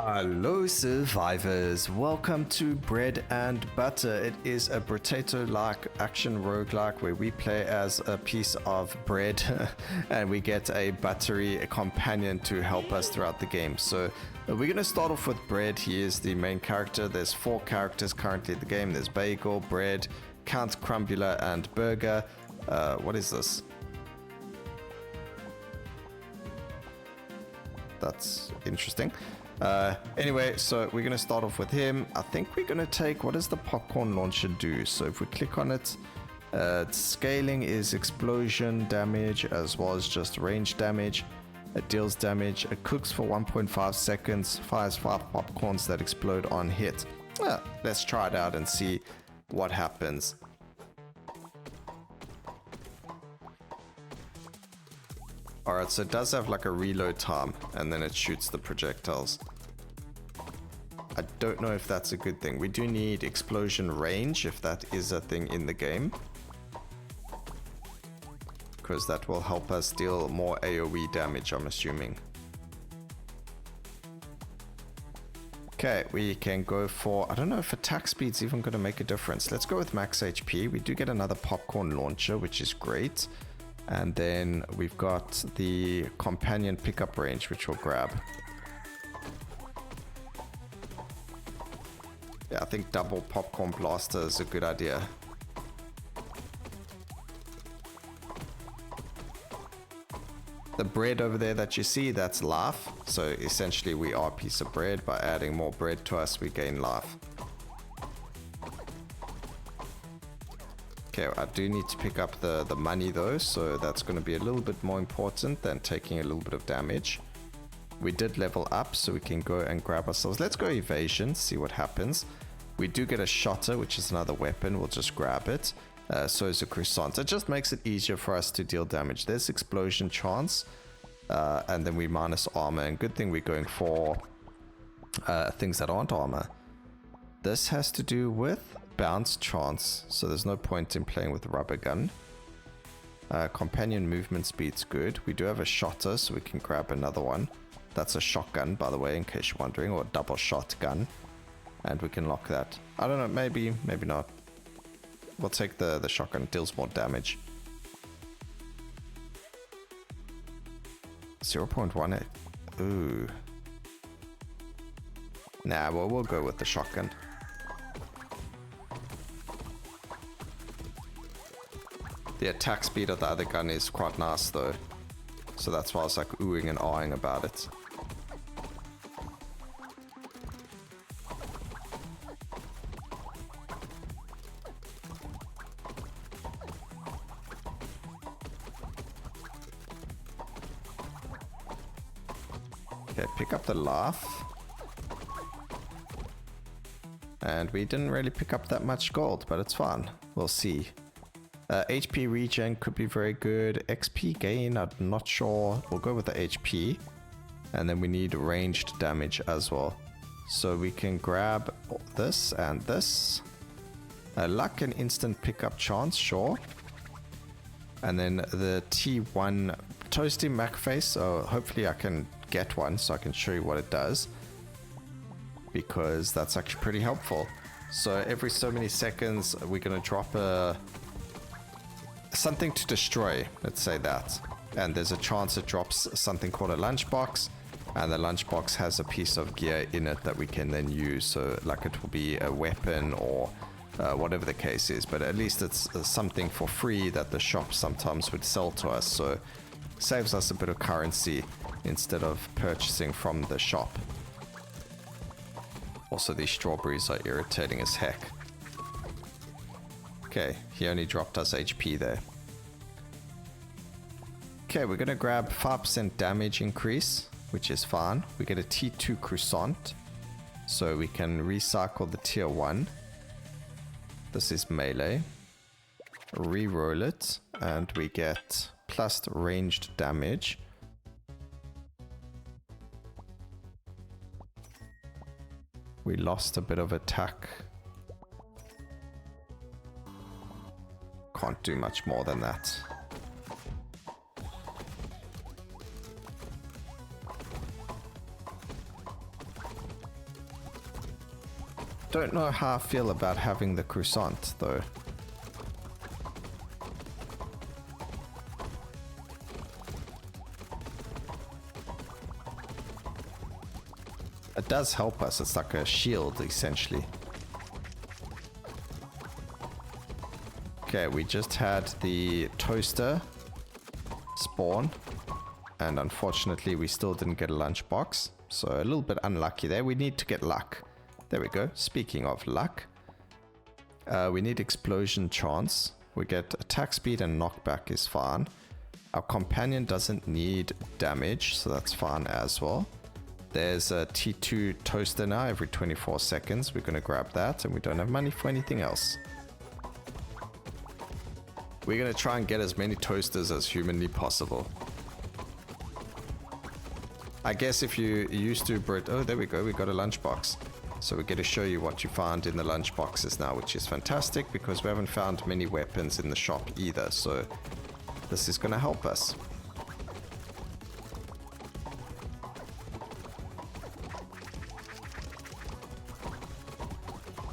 Hello survivors, welcome to Bread and Butter. It is a Brotato-Like action roguelike where we play as a piece of bread and we get a buttery companion to help us throughout the game. So we're going to start off with Bread. He is the main character. There's 4 characters currently in the game. There's Bagel, Bread, Count Crumbula and Burger. What is this? That's interesting. Anyway, so we're going to start off with him. I think we're going to take, what does the popcorn launcher do? So if we click on it, scaling is explosion damage as well as just range damage. It deals damage. It cooks for 1.5 seconds, fires 5 popcorns that explode on hit. Let's try it out and see what happens. Alright, so it does have like a reload time and then it shoots the projectiles. I don't know if that's a good thing. We do need explosion range if that is a thing in the game, because that will help us deal more AoE damage, I'm assuming. Okay, we can go for, I don't know if attack speed's even going to make a difference. Let's go with max HP. We do get another popcorn launcher, which is great. And then we've got the companion pickup range, which we'll grab. Yeah, I think double popcorn blaster is a good idea. The bread over there that you see, that's life. So essentially we are a piece of bread. By adding more bread to us, we gain life. Okay, I do need to pick up the money though, so that's going to be a little bit more important than taking a little bit of damage. We did level up, so we can go and grab ourselves. Let's go evasion, see what happens. We do get a shotter, which is another weapon. We'll just grab it. So is a croissant. It just makes it easier for us to deal damage. There's explosion chance, and then we minus armor. And good thing we're going for things that aren't armor. This has to do with bounce chance, so there's no point in playing with rubber gun. Companion movement speed's good. We do have a shotter, so we can grab another one. That's a shotgun, by the way, in case you're wondering, or a double shotgun. And we can lock that. I don't know, maybe not. We'll take the shotgun. It deals more damage. 0.18. Ooh. Nah, well, we'll go with the shotgun. The attack speed of the other gun is quite nice though. So that's why I was like oohing and ahhing about it. Okay, pick up the laugh. And we didn't really pick up that much gold, but it's fine. We'll see. HP regen could be very good. XP gain, I'm not sure. We'll go with the HP. And then we need ranged damage as well. So we can grab this and this. Luck and instant pickup chance, sure. And then the T1 Toasty Mac Face. So hopefully I can get one so I can show you what it does, because that's actually pretty helpful. So every so many seconds we're going to drop something to destroy, let's say that, and there's a chance it drops something called a lunchbox, and the lunchbox has a piece of gear in it that we can then use. So like it will be a weapon or whatever the case is, but at least it's something for free that the shop sometimes would sell to us, so saves us a bit of currency instead of purchasing from the shop. Also, these strawberries are irritating as heck. Okay, he only dropped us HP there. Okay, we're gonna grab 5% damage increase, which is fine. We get a T2 croissant, so we can recycle the tier 1. This is melee. Reroll it, and we get plus ranged damage. We lost a bit of attack. Can't do much more than that. Don't know how I feel about having the croissant though. It does help us. It's like a shield essentially. Okay, we just had the toaster spawn, and unfortunately we still didn't get a lunchbox, so a little bit unlucky there. We need to get luck. There we go. Speaking of luck, we need explosion chance. We get attack speed and knockback is fine. Our companion doesn't need damage, so that's fine as well. There's a T2 toaster now every 24 seconds. We're going to grab that, and we don't have money for anything else. We're going to try and get as many toasters as humanly possible. I guess if you used to bread... Oh, there we go. We got a lunchbox. So we get to show you what you found in the lunchboxes now, which is fantastic because we haven't found many weapons in the shop either. So this is going to help us.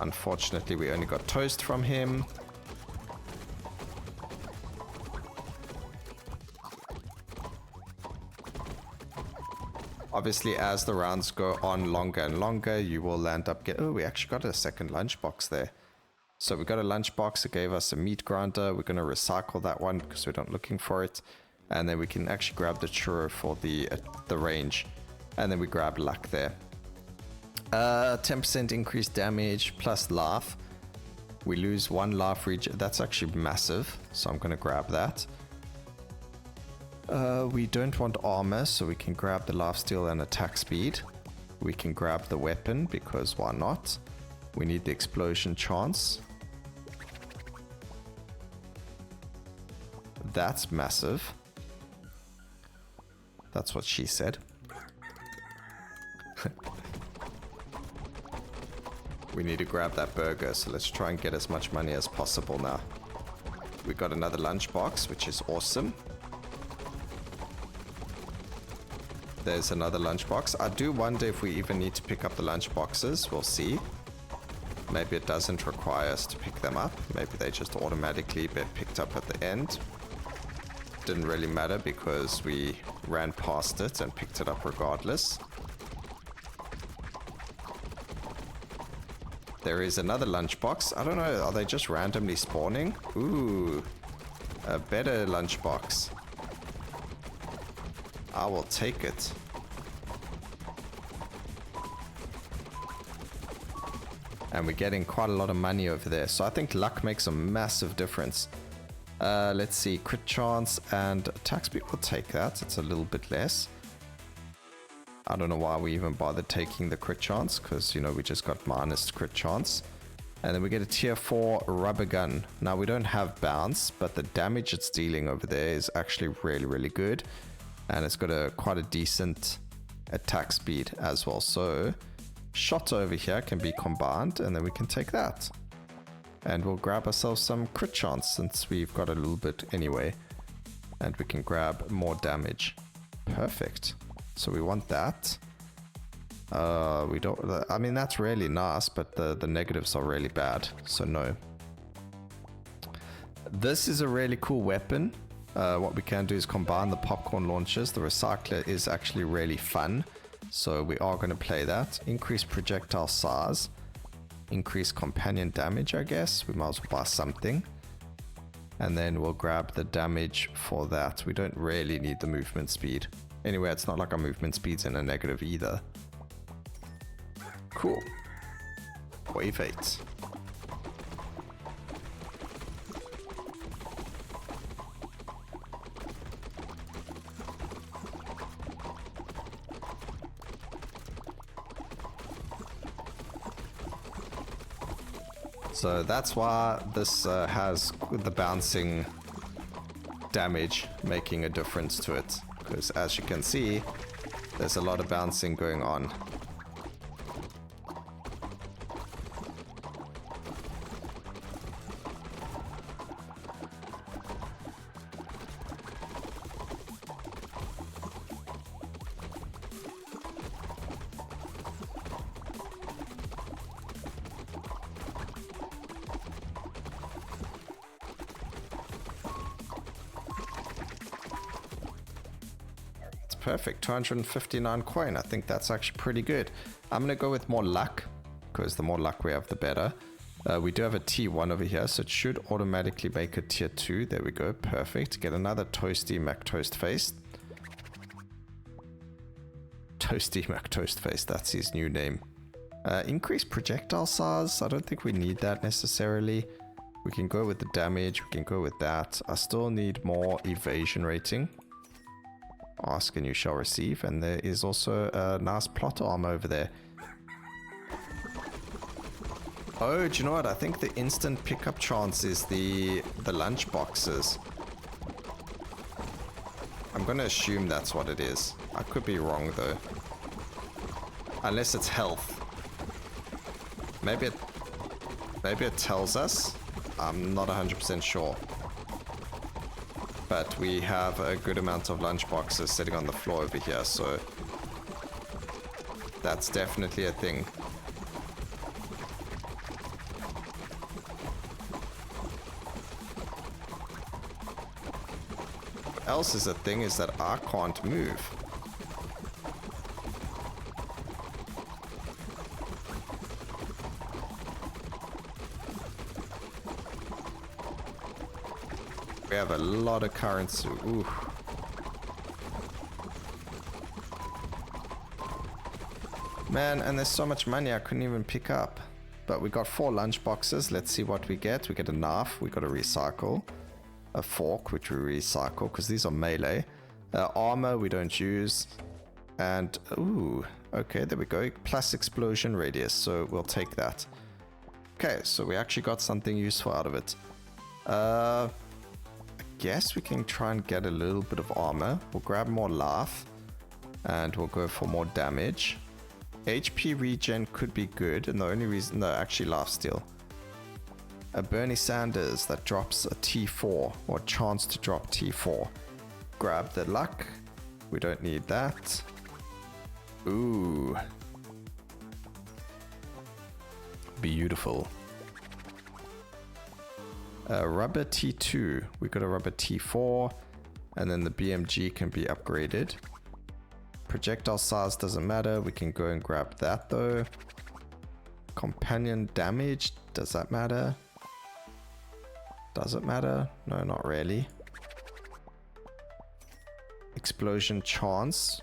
Unfortunately, we only got toast from him. Obviously, as the rounds go on longer and longer, you will end up getting... Oh, we actually got a second lunchbox there. So we got a lunchbox. It gave us a meat grinder. We're going to recycle that one because we're not looking for it. And then we can actually grab the churro for the range. And then we grab luck there. 10% increased damage plus laugh. We lose 1 laugh regen. That's actually massive. So I'm going to grab that. We don't want armor, so we can grab the lifesteal and attack speed. We can grab the weapon, because why not? We need the explosion chance. That's massive. That's what she said. We need to grab that burger, so let's try and get as much money as possible now. We got another lunchbox, which is awesome. There's another lunchbox. I do wonder if we even need to pick up the lunchboxes. We'll see. Maybe it doesn't require us to pick them up. Maybe they just automatically get picked up at the end. Didn't really matter because we ran past it and picked it up regardless. There is another lunchbox. I don't know, are they just randomly spawning? Ooh, a better lunchbox. I will take it. And we're getting quite a lot of money over there. So I think luck makes a massive difference. Let's see, crit chance and attack speed. We'll take that. It's a little bit less. I don't know why we even bothered taking the crit chance, because, you know, we just got minus crit chance. And then we get a tier 4 rubber gun. Now, we don't have bounce, but the damage it's dealing over there is actually really, really good. And it's got quite a decent attack speed as well. So shot over here can be combined, and then we can take that. And we'll grab ourselves some crit chance since we've got a little bit anyway. And we can grab more damage. Perfect. So we want that. We don't... I mean, that's really nice, but the negatives are really bad. So no. This is a really cool weapon. What we can do is combine the popcorn launchers. The recycler is actually really fun. So we are going to play that. Increase projectile size. Increase companion damage, I guess. We might as well buy something. And then we'll grab the damage for that. We don't really need the movement speed. Anyway, it's not like our movement speed's in a negative either. Cool. Wave 8. So that's why this has the bouncing damage making a difference to it. Because as you can see, there's a lot of bouncing going on. Perfect, 259 coin. I think that's actually pretty good. I'm going to go with more luck, because the more luck we have, the better. We do have a T1 over here, so it should automatically make a tier 2. There we go, perfect. Get another Toasty McToastface. Toasty McToastface, that's his new name. Increase projectile size, I don't think we need that necessarily. We can go with the damage, we can go with that. I still need more evasion rating. Ask and you shall receive. And there is also a nice plot armor over there. Oh, do you know what? I think the instant pickup chance is the lunch boxes. I'm going to assume that's what it is. I could be wrong though. Unless it's health. Maybe it tells us. I'm not 100% sure. But we have a good amount of lunch boxes sitting on the floor over here, so that's definitely a thing. What else is a thing is that I can't move. We have a lot of currency. Ooh. Man, and there's so much money I couldn't even pick up. But we got 4 lunch boxes. Let's see what we get. We get a knife. We got to recycle. A fork, which we recycle because these are melee. Armor we don't use. And, ooh, okay, there we go. Plus explosion radius, so we'll take that. Okay, so we actually got something useful out of it. I guess we can try and get a little bit of armor. We'll grab more life. And we'll go for more damage. HP regen could be good, and the only reason... No, actually life steal. A Bernie Sanders that drops a T4, or chance to drop T4. Grab the luck. We don't need that. Ooh. Beautiful. Rubber T2. We got a rubber T4. And then the BMG can be upgraded. Projectile size doesn't matter. We can go and grab that though. Companion damage. Does that matter? Does it matter? No, not really. Explosion chance.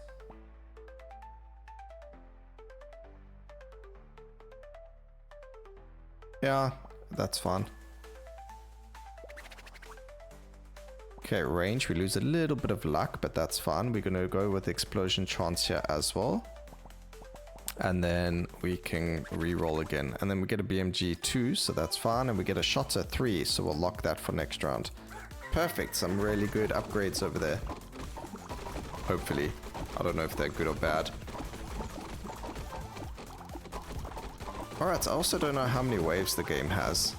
Yeah, that's fine. Okay, range. We lose a little bit of luck, but that's fine. We're going to go with explosion chance here as well. And then we can re-roll again. And then we get a BMG 2, so that's fine. And we get a Shotter 3, so we'll lock that for next round. Perfect. Some really good upgrades over there. Hopefully. I don't know if they're good or bad. Alright, I also don't know how many waves the game has.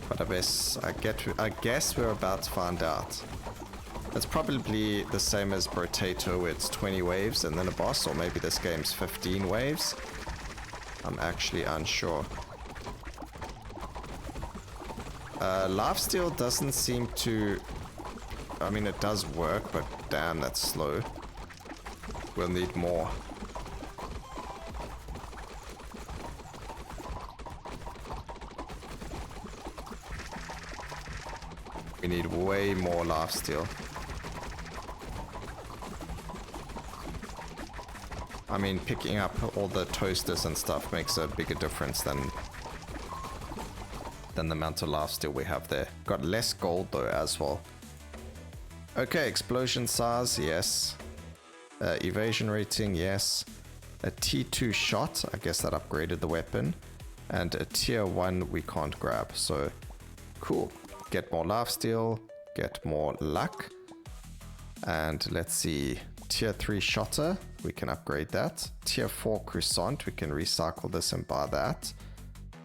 But I guess we're about to find out. It's probably the same as Brotato, where it's 20 waves and then a boss, or maybe this game's 15 waves. I'm actually unsure. Lifesteal doesn't seem to... I mean, it does work, but damn, that's slow. We'll need more. We need way more lifesteal. I mean, picking up all the toasters and stuff makes a bigger difference than the amount of lifesteal we have there. Got less gold though as well. Okay, explosion size, yes. Evasion rating, yes. A T2 shot, I guess that upgraded the weapon. And a tier 1 we can't grab, so cool. Get more lifesteal, get more luck. And let's see, tier 3 shotter, we can upgrade that. Tier 4 croissant, we can recycle this and buy that.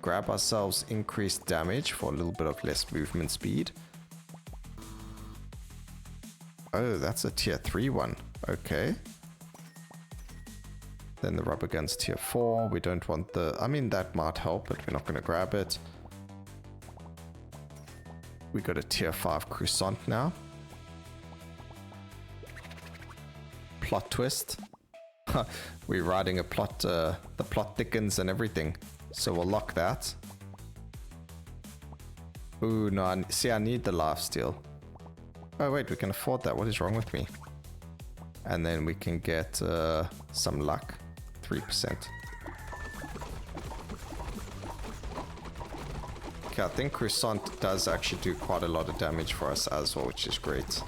Grab ourselves increased damage for a little bit of less movement speed. Oh, that's a tier 3 one. Okay. Then the rubber gun's tier 4. We don't want the... I mean, that might help, but we're not going to grab it. We got a tier 5 croissant now. plot twist. We're writing a plot, the plot thickens and everything. So we'll lock that. Ooh, no, I need the lifesteal. Oh wait, we can afford that. What is wrong with me? And then we can get some luck. 3%. Okay, I think Croissant does actually do quite a lot of damage for us as well, which is great.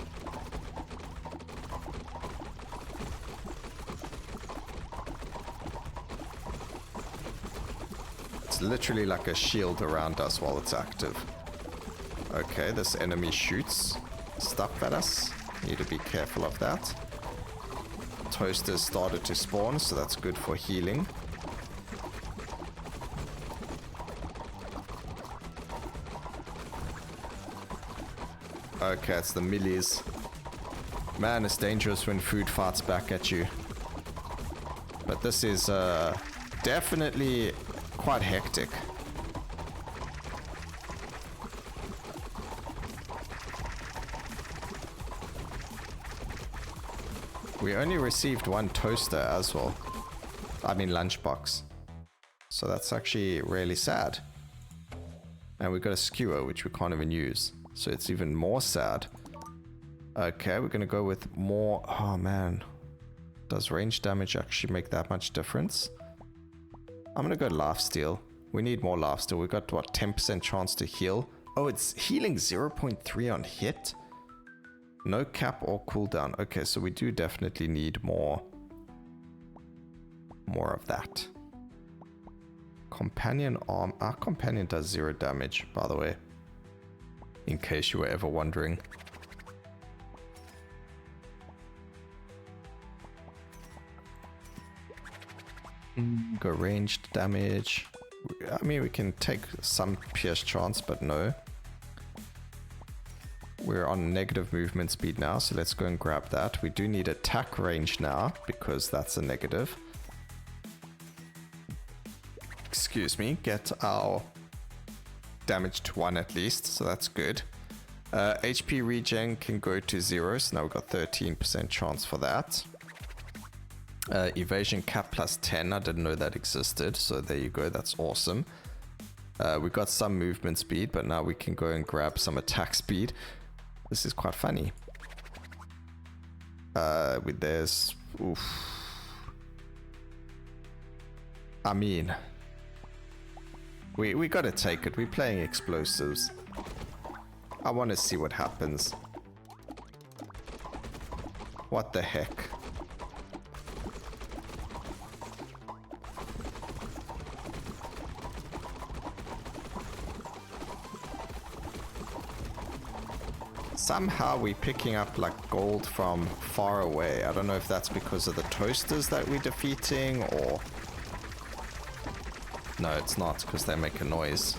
It's literally like a shield around us while it's active. Okay, this enemy shoots stuff at us. Need to be careful of that. Toasters started to spawn, so that's good for healing. Okay, it's the millies. Man, it's dangerous when food farts back at you. But this is definitely quite hectic. We only received one toaster as well. I mean lunchbox. So that's actually really sad. And we got a skewer, which we can't even use. So it's even more sad. Okay, we're gonna go with more... Oh man. Does range damage actually make that much difference? I'm gonna go lifesteal. We need more lifesteal. We got, what, 10% chance to heal? Oh, it's healing 0.3 on hit? No cap or cooldown. Okay, so we do definitely need more of that. Companion arm. Our companion does 0 damage, by the way. In case you were ever wondering. Go ranged damage. I mean, we can take some pierce chance, but no. We're on negative movement speed now, so let's go and grab that. We do need attack range now, because that's a negative. Excuse me, get our damage to 1 at least, so that's good. HP regen can go to 0, so now we've got 13% chance for that. Evasion cap plus 10, I didn't know that existed, so there you go, that's awesome. We got some movement speed, but now we can go and grab some attack speed. This is quite funny. With this, oof. I mean, we gotta take it. We're playing explosives. I want to see what happens. What the heck? Somehow we're picking up like gold from far away. I don't know if that's because of the toasters that we're defeating or... No, it's not, because they make a noise.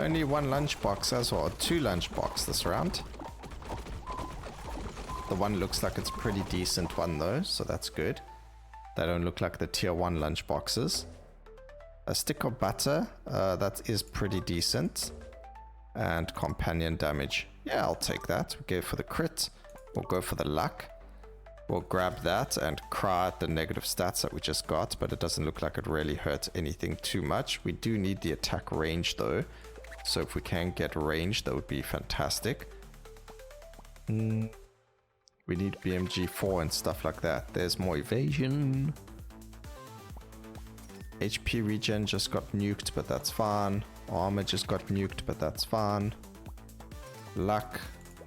Only one lunchbox as well, 2 lunchbox this round. The one looks like it's a pretty decent one though, so that's good. They don't look like the tier 1 lunchboxes. A stick of butter, that is pretty decent. And companion damage. Yeah, I'll take that. We'll go for the crit. We'll go for the luck. We'll grab that and cry at the negative stats that we just got, but it doesn't look like it really hurt anything too much. We do need the attack range though. So if we can get range, that would be fantastic. We need BMG4 and stuff like that. There's more evasion. HP regen just got nuked, but that's fine. Armor just got nuked, but that's fine. Luck,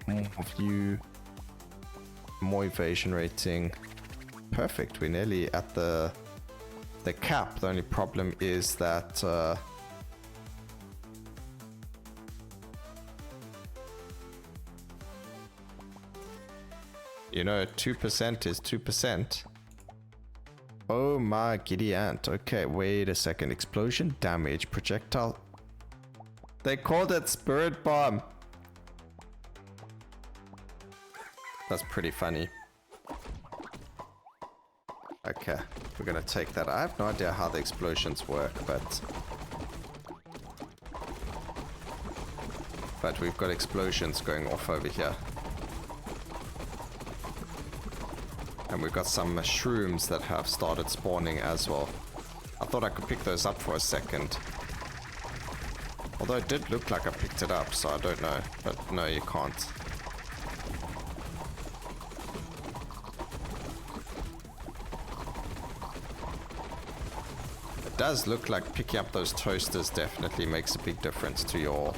more view, more evasion rating. Perfect, we're nearly at the cap. The only problem is that... you know, 2% is 2%. Oh my giddy ant. Okay, wait a second. Explosion damage, projectile. They called it Spirit Bomb. That's pretty funny. Okay, we're gonna take that. I have no idea how the explosions work, but we've got explosions going off over here. And we've got some mushrooms that have started spawning as well. I thought I could pick those up for a second. Although it did look like I picked it up, so I don't know. But no, you can't. It does look like picking up those toasters definitely makes a big difference to your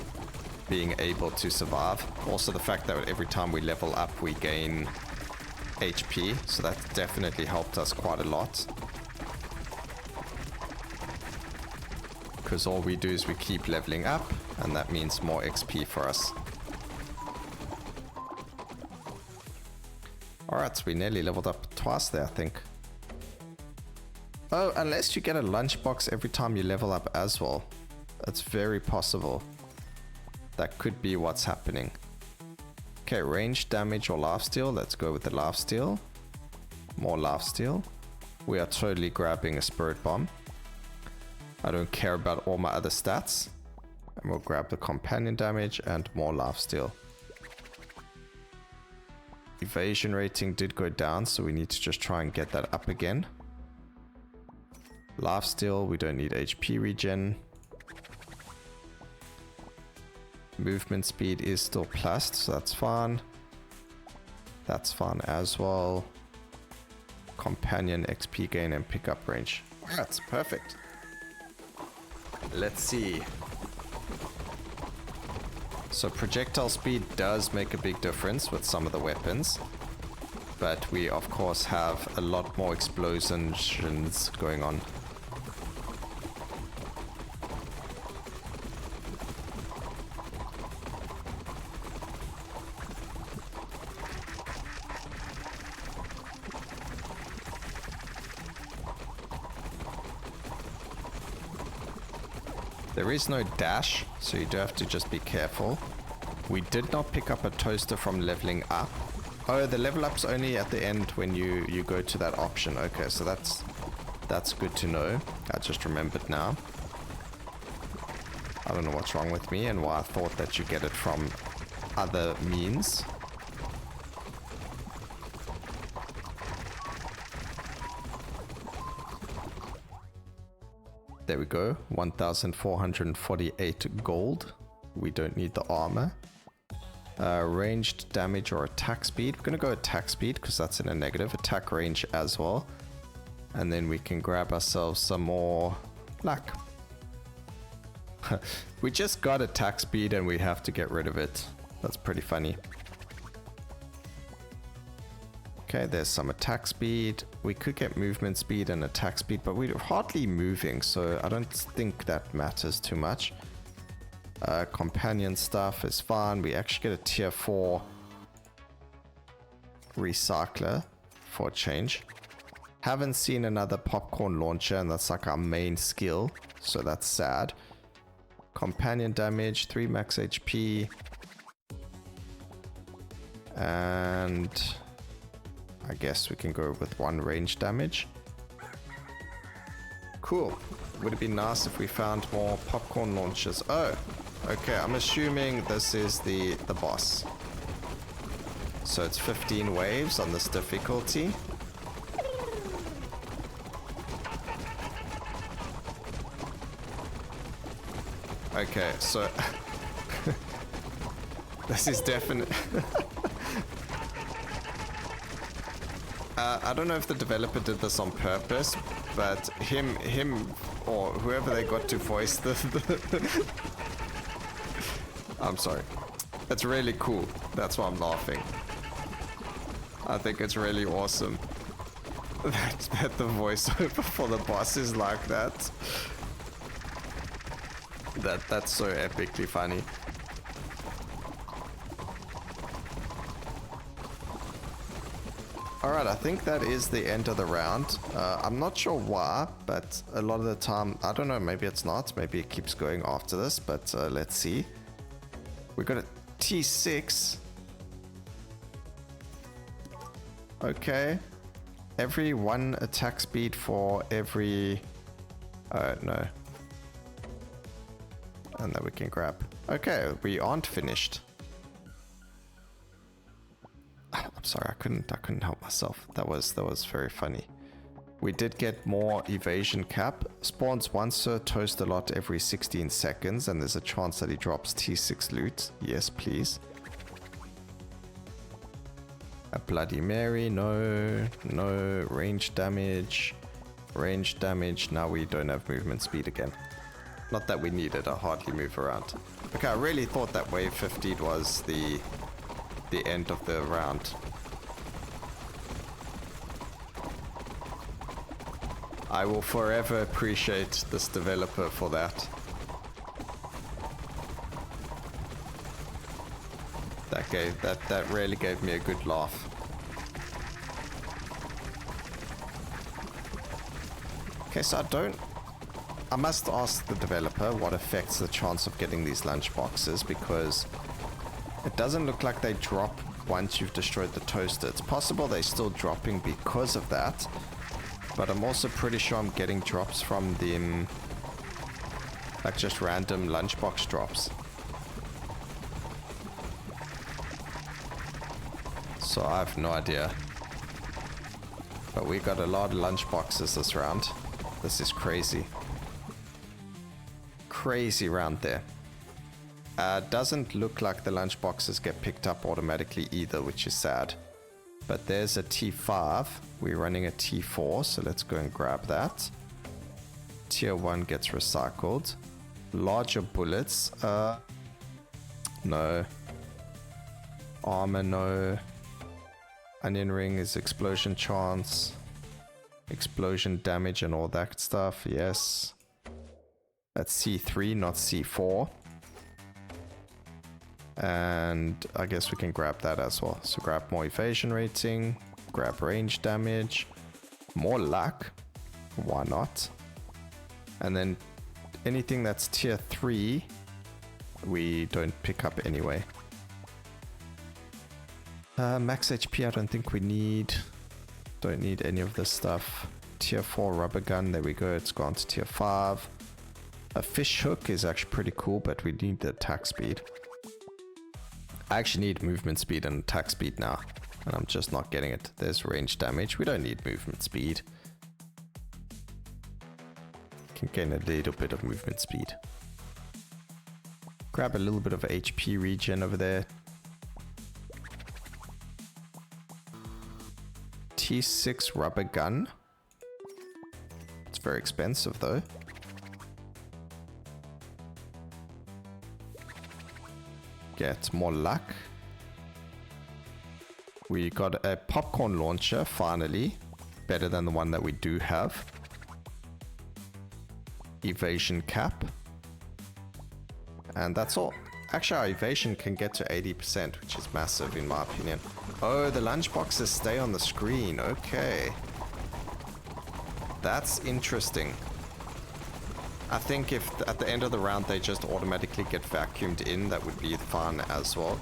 being able to survive. Also the fact that every time we level up we gain HP, so that definitely helped us quite a lot. Because all we do is we keep leveling up, and that means more XP for us. Alright, so we nearly leveled up twice there, I think. Oh, unless you get a lunchbox every time you level up as well. That's very possible. That could be what's happening. Okay, range, damage, or lifesteal. Let's go with the lifesteal. More lifesteal. We are totally grabbing a spirit bomb. I don't care about all my other stats. And we'll grab the companion damage and more lifesteal. Evasion rating did go down, so we need to just try and get that up again. Lifesteal, we don't need HP regen. Movement speed is still plussed, so that's fine. That's fine as well. Companion XP gain and pickup range. That's perfect. Let's see. So projectile speed does make a big difference with some of the weapons. But we of course have a lot more explosions going on. There is no dash, so you do have to just be careful. We did not pick up a toaster from leveling up. Oh, the level up's only at the end when you go to that option. Okay, so that's good to know. I just remembered now. I don't know what's wrong with me and why I thought that you get it from other means. There we go, 1,448 gold. We don't need the armor. Ranged damage or attack speed. We're going to go attack speed because that's in a negative. Attack range as well. And then we can grab ourselves some more luck. We just got attack speed and we have to get rid of it. That's pretty funny. Okay, there's some attack speed. We could get movement speed and attack speed, but we're hardly moving, so I don't think that matters too much. Companion stuff is fine. We actually get a tier 4 recycler for a change. Haven't seen another popcorn launcher, and that's like our main skill, so that's sad. Companion damage, 3 max HP. And I guess we can go with 1 range damage. Cool. Would it be nice if we found more popcorn launchers? Oh, okay. I'm assuming this is the boss. So it's 15 waves on this difficulty. Okay, so this is definite. I don't know if the developer did this on purpose, but him or whoever they got to voice the I'm sorry. It's really cool. That's why I'm laughing. I think it's really awesome that the voiceover for the boss is like that. That's so epically funny. Alright, I think that is the end of the round. I'm not sure why, but a lot of the time, I don't know, maybe it's not. Maybe it keeps going after this, but let's see. We got a T6. Okay. Every 1 attack speed for every... no. And then we can grab. Okay, we aren't finished. I'm sorry, I couldn't help myself. That was very funny. We did get more evasion cap. Spawns once a toast a lot every 16 seconds, and there's a chance that he drops T6 loot. Yes, please. A Bloody Mary, no. No. Range damage. Range damage. Now we don't have movement speed again. Not that we need it, I hardly move around. Okay, I really thought that wave 50 was the end of the round. I will forever appreciate this developer for that. That really gave me a good laugh. Okay, so I must ask the developer what affects the chance of getting these lunchboxes, because it doesn't look like they drop once you've destroyed the toaster. It's possible they're still dropping because of that, but I'm also pretty sure I'm getting drops from them, like just random lunchbox drops. So I have no idea. But we got a lot of lunchboxes this round. This is crazy. Crazy round there. Doesn't look like the lunchboxes get picked up automatically either, which is sad. But there's a T5. We're running a T4, so let's go and grab that. Tier 1 gets recycled. Larger bullets. No. Armor, no. Onion ring is explosion chance. Explosion damage and all that stuff, yes. That's C3, not C4. And I guess we can grab that as well. So grab more evasion rating, grab range damage, more luck, why not? And then anything that's tier 3, we don't pick up anyway. Max HP I don't think we need. Don't need any of this stuff. Tier 4 rubber gun, there we go, it's gone to tier 5. A fish hook is actually pretty cool, but we need the attack speed. I actually need movement speed and attack speed now, and I'm just not getting it. There's range damage. We don't need movement speed. Can gain a little bit of movement speed. Grab a little bit of HP regen over there. T6 rubber gun. It's very expensive though. Get more luck. We got a popcorn launcher finally. Better than the one that we do have. Evasion cap. And that's all. Actually, our evasion can get to 80%, which is massive in my opinion. Oh, the lunchboxes stay on the screen. Okay. That's interesting. I think if at the end of the round they just automatically get vacuumed in, that would be fun as well.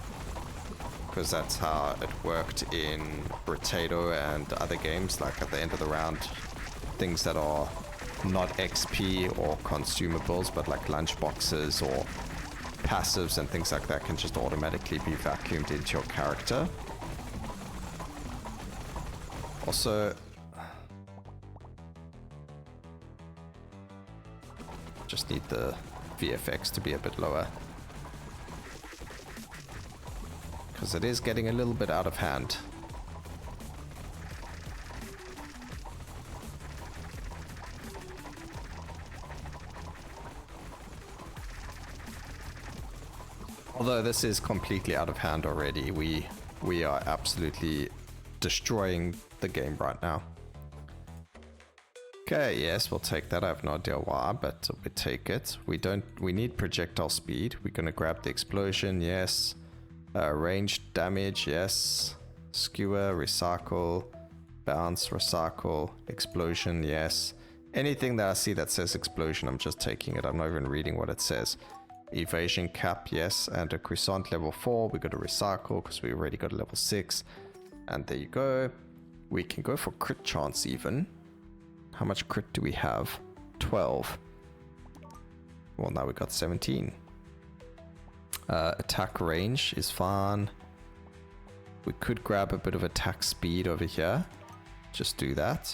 Because that's how it worked in Brotato and other games. Like at the end of the round, things that are not XP or consumables, but like lunchboxes or passives and things like that can just automatically be vacuumed into your character. Also, just need the VFX to be a bit lower, because it is getting a little bit out of hand. Although this is completely out of hand already, we are absolutely destroying the game right now. Okay, yes, we'll take that. I have no idea why, but we take it. We need projectile speed. We're gonna grab the explosion, yes. Range damage, yes. Skewer, recycle. Bounce, recycle, explosion, yes. Anything that I see that says explosion, I'm just taking it. I'm not even reading what it says. Evasion cap, yes. And a croissant level 4. We got to recycle because we already got a level 6. And there you go. We can go for crit chance even. How much crit do we have? 12. Well, now we got 17. Attack range is fine. We could grab a bit of attack speed over here. Just do that.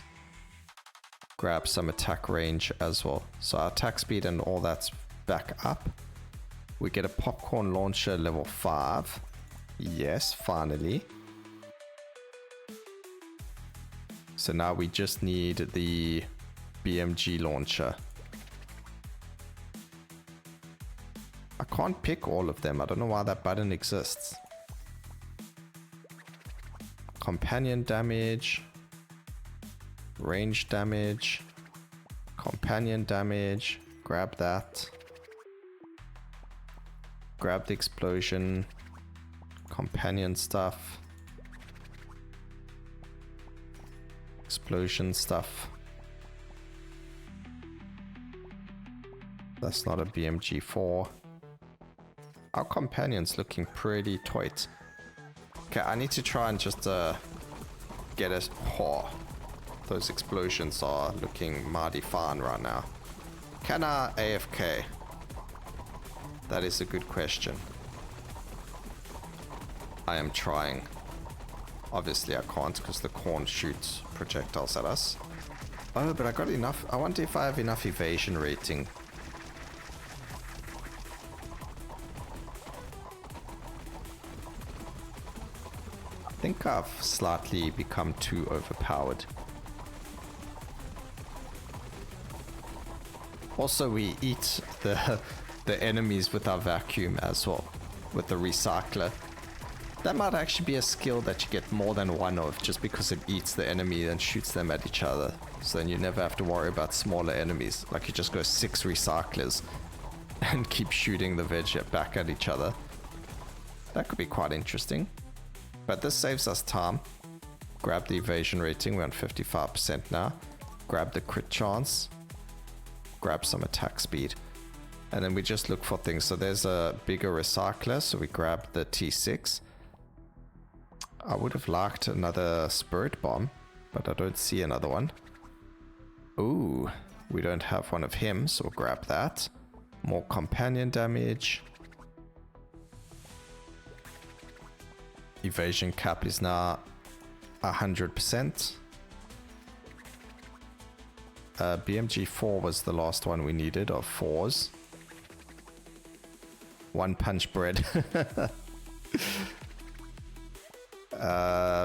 Grab some attack range as well. So our attack speed and all that's back up. We get a popcorn launcher level 5. Yes, finally. So now we just need the BMG launcher. I can't pick all of them. I don't know why that button exists. Companion damage. Range damage. Companion damage. Grab that. Grab the explosion. Companion stuff. Explosion stuff. That's not a BMG 4. Our companion's looking pretty tight. Okay, I need to try and just get us. Oh, those explosions are looking mighty fine right now. Can I AFK? That is a good question. I am trying. Obviously I can't because the corn shoots projectiles at us. Oh, but I got enough. I wonder if I have enough evasion rating. I think I've slightly become too overpowered. Also, we eat the enemies with our vacuum as well, with the recycler. That might actually be a skill that you get more than one of, just because it eats the enemy and shoots them at each other. So then you never have to worry about smaller enemies. Like you just go 6 recyclers and keep shooting the veg back at each other. That could be quite interesting. But this saves us time. Grab the evasion rating, we're on 55% now. Grab the crit chance. Grab some attack speed. And then we just look for things. So there's a bigger recycler, so we grab the T6. I would have liked another spirit bomb, but I don't see another one. Ooh, we don't have one of him, so we'll grab that. More companion damage. Evasion cap is now 100%. BMG 4 was the last one we needed of 4s. One punch bread.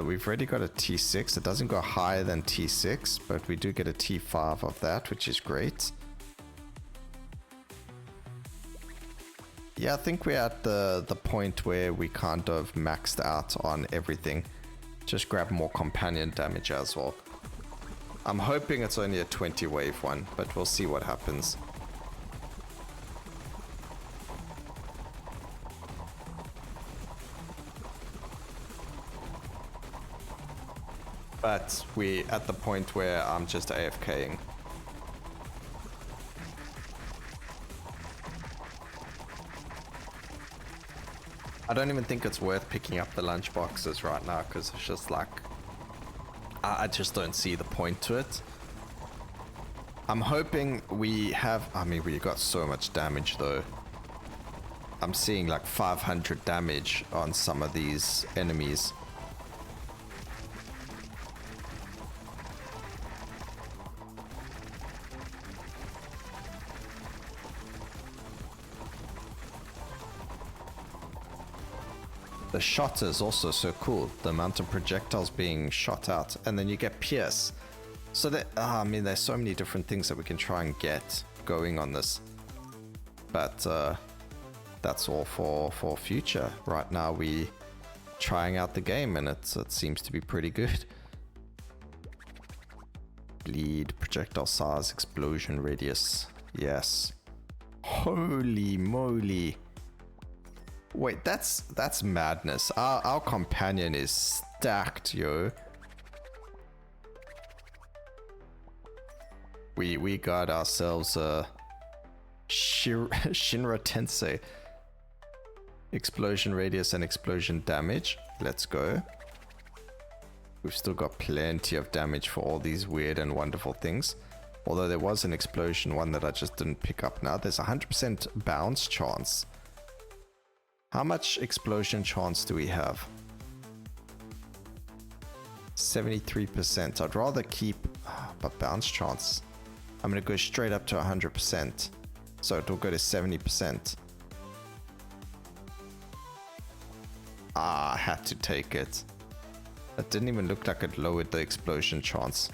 We've already got a T6. It doesn't go higher than T6, but we do get a T5 of that, which is great. Yeah, I think we're at the point where we kind of maxed out on everything. Just grab more companion damage as well. I'm hoping it's only a 20 wave one, but we'll see what happens. But we're at the point where I'm just AFKing. I don't even think it's worth picking up the lunch boxes right now because it's just like, I just don't see the point to it. I'm hoping we have, I mean, we got so much damage though. I'm seeing like 500 damage on some of these enemies. The shot is also so cool, the amount of projectiles being shot out, and then you get pierce. So that, I mean, there's so many different things that we can try and get going on this. But that's all for future. Right now we trying out the game and it seems to be pretty good. Bleed, projectile size, explosion radius, yes. Holy moly. Wait, that's madness. Our companion is stacked, yo. We got ourselves a Shinra Tensei. Explosion radius and explosion damage. Let's go. We've still got plenty of damage for all these weird and wonderful things. Although there was an explosion one that I just didn't pick up now. There's 100% bounce chance. How much explosion chance do we have? 73%. I'd rather keep... but bounce chance. I'm going to go straight up to 100%. So it'll go to 70%. Ah, I had to take it. That didn't even look like it lowered the explosion chance.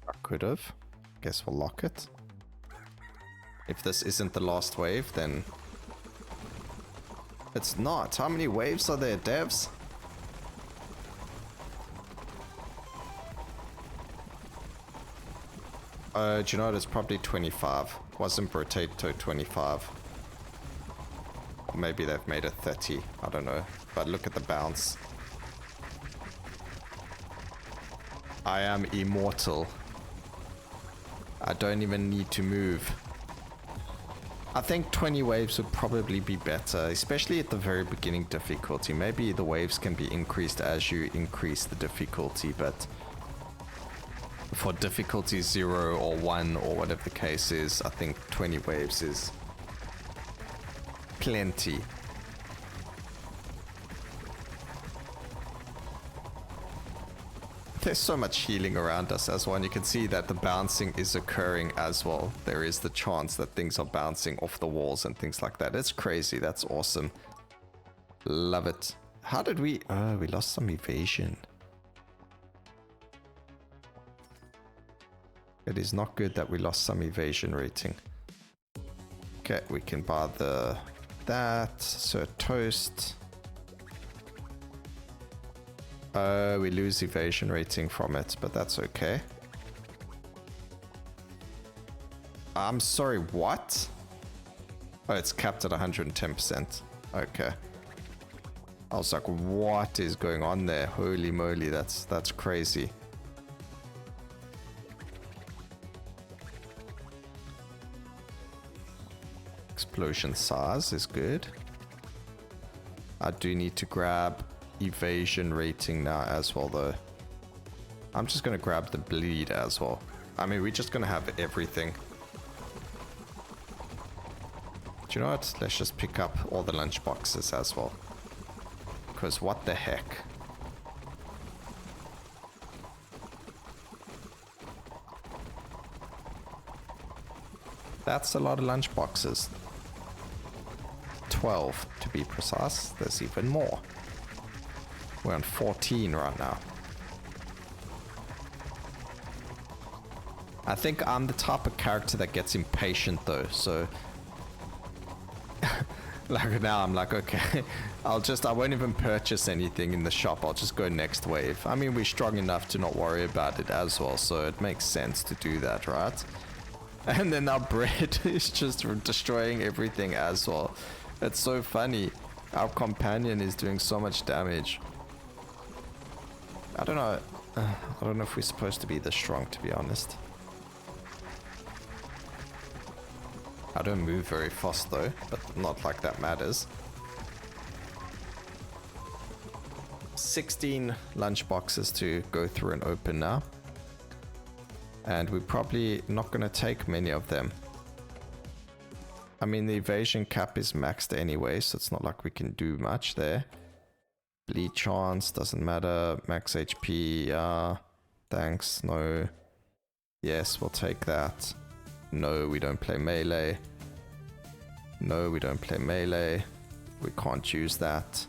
I could have. Guess we'll lock it. If this isn't the last wave, then... It's not. How many waves are there, devs? Do you know what? It's probably 25. Wasn't Brotato 25? Or maybe they've made it 30. I don't know. But look at the bounce. I am immortal. I don't even need to move. I think 20 waves would probably be better, especially at the very beginning difficulty. Maybe the waves can be increased as you increase the difficulty, but for difficulty 0 or 1 or whatever the case is, I think 20 waves is plenty. There's so much healing around us as well, and you can see that the bouncing is occurring as well. There is the chance that things are bouncing off the walls and things like that. It's crazy. That's awesome. Love it. How did we... Oh, we lost some evasion. It is not good that we lost some evasion rating. Okay, we can buy that. So toast. We lose evasion rating from it, but that's okay. I'm sorry, what? Oh, it's capped at 110%. Okay. I was like, what is going on there? Holy moly, that's crazy. Explosion size is good. I do need to grab evasion rating now as well though. I'm just gonna grab the bleed as well. I mean, we're just gonna have everything. Do you know what? Let's just pick up all the lunch boxes as well. Because what the heck? That's a lot of lunch boxes. 12 to be precise. There's even more. We're on 14 right now. I think I'm the type of character that gets impatient though, so like now I'm like, okay, I won't even purchase anything in the shop. I'll just go next wave. I mean, we're strong enough to not worry about it as well, so it makes sense to do that, right? And then our bread is just destroying everything as well. It's so funny. Our companion is doing so much damage. I don't know. I don't know if we're supposed to be this strong, to be honest. I don't move very fast though, but not like that matters. 16 lunch boxes to go through and open now. And we're probably not going to take many of them. I mean, the evasion cap is maxed anyway, so it's not like we can do much there. Bleed chance, doesn't matter. Max HP, thanks, no. Yes, we'll take that. No, we don't play melee. No, we don't play melee. We can't use that.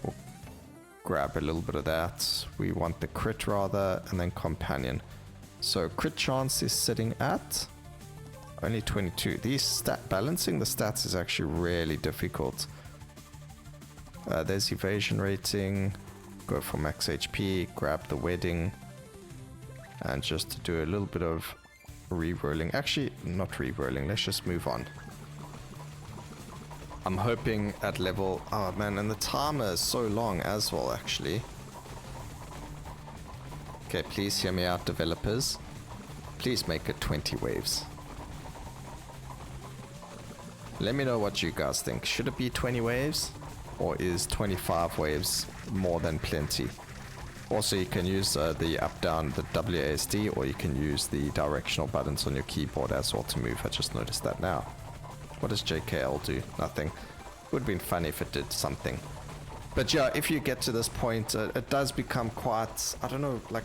We'll grab a little bit of that. We want the crit rather, and then companion. So crit chance is sitting at only 22. Balancing the stats is actually really difficult. There's evasion rating. Go for max HP. Grab the wedding. And just to do a little bit of re-rolling. Actually, not re-rolling. Let's just move on. I'm hoping at level... Oh man, and the timer is so long as well, actually. Okay, please hear me out, developers. Please make it 20 waves. Let me know what you guys think. Should it be 20 waves? Or is 25 waves more than plenty? Also, you can use the up-down, the WASD, or you can use the directional buttons on your keyboard as well to move. I just noticed that now. What does JKL do? Nothing. It would have been funny if it did something. But yeah, if you get to this point, it does become quite, I don't know, like...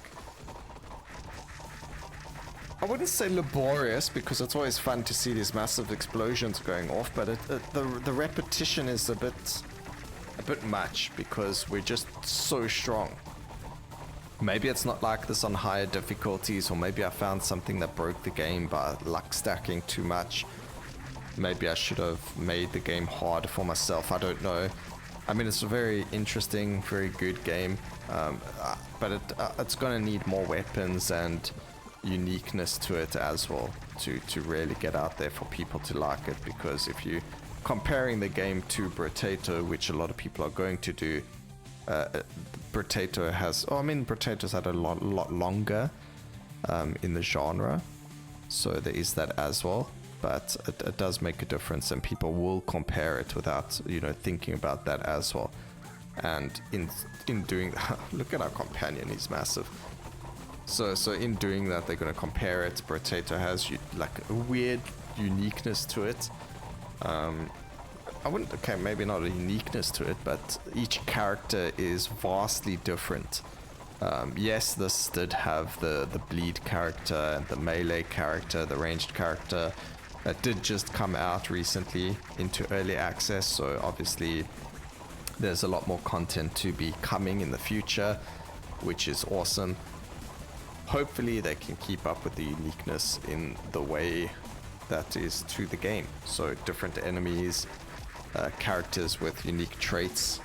I wouldn't say laborious, because it's always fun to see these massive explosions going off, but the repetition is a bit much, because we're just so strong. Maybe it's not like this on higher difficulties, or maybe I found something that broke the game by luck stacking too much. Maybe I should have made the game harder for myself, I don't know. I mean, it's a very interesting, very good game, but it's gonna need more weapons and uniqueness to it as well to really get out there for people to like it, because if you comparing the game to Brotato, which a lot of people are going to do, Brotato has, Brotato's had a lot longer in the genre, so there is that as well, but it does make a difference, and people will compare it without, you know, thinking about that as well. And in doing that, look at our companion, he's massive. So in doing that, they're going to compare it. Brotato has like a weird uniqueness to it. Okay, maybe not a uniqueness to it, but each character is vastly different. Yes, this did have the bleed character and the melee character, the ranged character. That did just come out recently into early access, so obviously there's a lot more content to be coming in the future, which is awesome. Hopefully they can keep up with the uniqueness in the way that is to the game. So different enemies, characters with unique traits,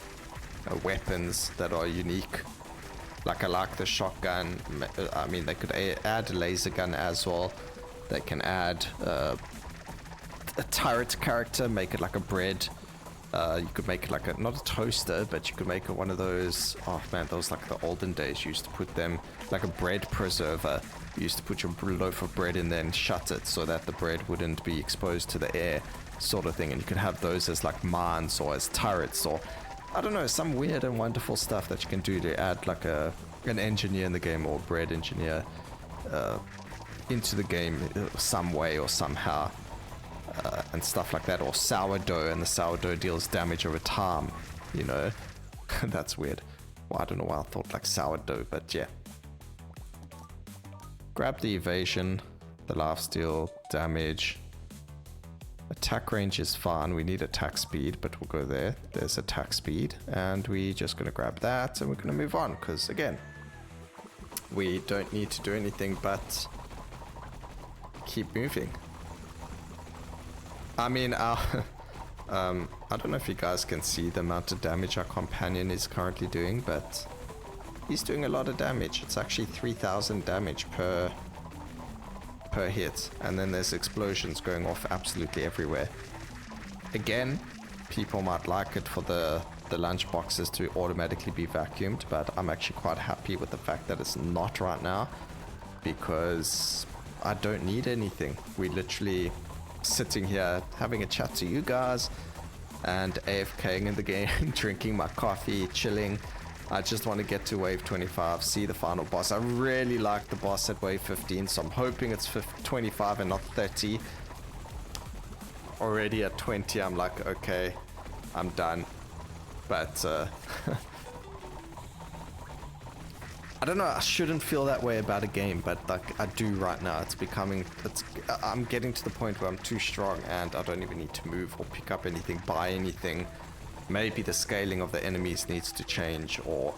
weapons that are unique. Like I like the shotgun. I mean, they could add a laser gun as well. They can add a turret character, make it like a bread. You could make it like a, not a toaster, but you could make it one of those, oh man, those like the olden days. You used to put them like a bread preserver. You used to put your loaf of bread in there and shut it so that the bread wouldn't be exposed to the air, sort of thing. And you could have those as like mines or as turrets, or I don't know, some weird and wonderful stuff that you can do to add like an engineer in the game, or bread engineer into the game some way or somehow. And stuff like that, or sourdough, and the sourdough deals damage over time, you know. That's weird. Well, I don't know why I thought like sourdough, but yeah. Grab the evasion, the lifesteal, damage. Attack range is fine, we need attack speed, but we'll go there. There's attack speed, and we're just gonna grab that, and we're gonna move on, because again, we don't need to do anything but keep moving. I mean, I don't know if you guys can see the amount of damage our companion is currently doing, but he's doing a lot of damage. It's actually 3,000 damage per hit, and then there's explosions going off absolutely everywhere. Again, people might like it for the lunch boxes to automatically be vacuumed, but I'm actually quite happy with the fact that it's not right now, because I don't need anything. We literally sitting here having a chat to you guys and AFKing in the game, drinking my coffee, chilling. I just want to get to wave 25, see the final boss. I really like the boss at wave 15, so I'm hoping it's 25 and not 30. Already at 20, I'm like, okay, I'm done. But I don't know, I shouldn't feel that way about a game, but like I do right now. I'm getting to the point where I'm too strong and I don't even need to move or pick up anything, buy anything. Maybe the scaling of the enemies needs to change, or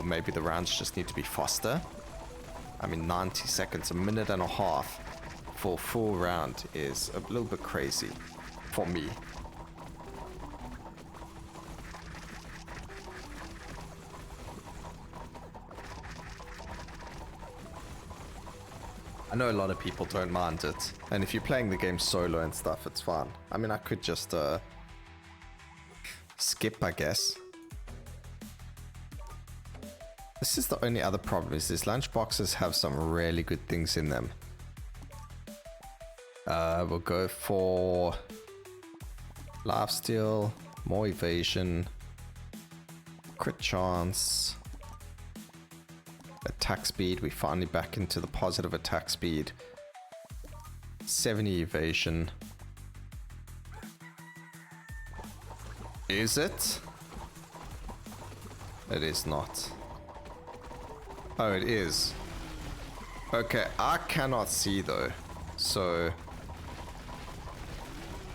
maybe the rounds just need to be faster. I mean, 90 seconds, a minute and a half for a full round is a little bit crazy for me. I know a lot of people don't mind it. And if you're playing the game solo and stuff, it's fine. I mean, I could just skip, I guess. This is the only other problem, is these lunchboxes have some really good things in them. We'll go for lifesteal, more evasion, crit chance, attack speed. We finally back into the positive attack speed. 70 evasion. Is it? It is not. Oh, it is. Okay, I cannot see though. So,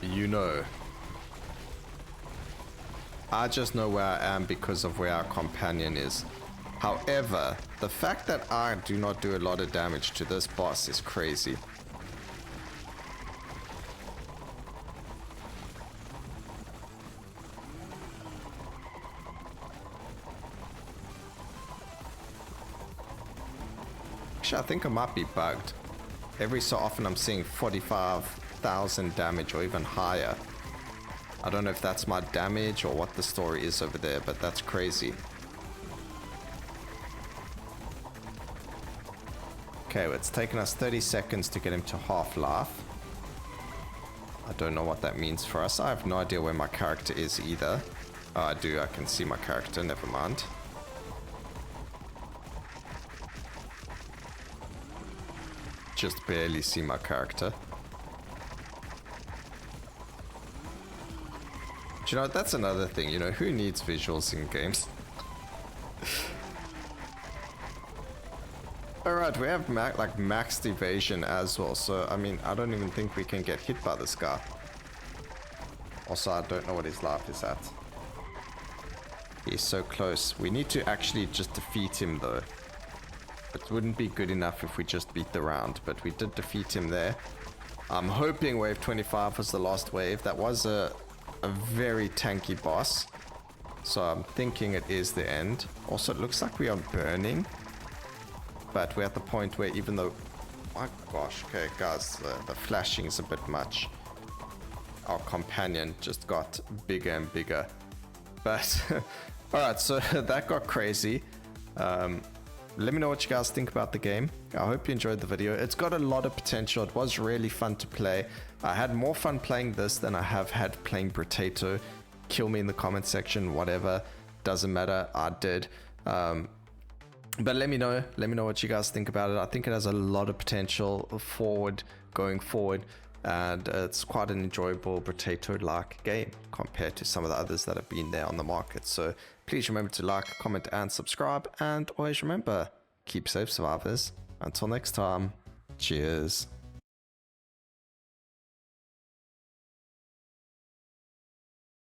you know. I just know where I am because of where our companion is. However, the fact that I do not do a lot of damage to this boss is crazy. Actually, I think I might be bugged. Every so often I'm seeing 45,000 damage or even higher. I don't know if that's my damage or what the story is over there, but that's crazy. Okay, well, it's taken us 30 seconds to get him to half life. I don't know what that means for us. I have no idea where my character is either. Oh, I do. I can see my character. Never mind. Just barely see my character. Do you know, that's another thing, you know, who needs visuals in games? Alright, we have maxed evasion as well, so I mean, I don't even think we can get hit by this guy. Also, I don't know what his life is at. He's so close. We need to actually just defeat him though. It wouldn't be good enough if we just beat the round, but we did defeat him there. I'm hoping wave 25 was the last wave. That was a very tanky boss, so I'm thinking it is the end. Also, it looks like we are burning, but we're at the point where even though... My gosh, okay guys, the flashing is a bit much. Our companion just got bigger and bigger. But, alright, so that got crazy. Let me know what you guys think about the game. I hope you enjoyed the video. It's got a lot of potential. It was really fun to play. I had more fun playing this than I have had playing Brotato. Kill me in the comment section, whatever. Doesn't matter, I did. But let me know what you guys think about it. I think it has a lot of potential going forward. And it's quite an enjoyable Brotato-like game compared to some of the others that have been there on the market. So please remember to like, comment, and subscribe. And always remember, keep safe, survivors. Until next time, cheers.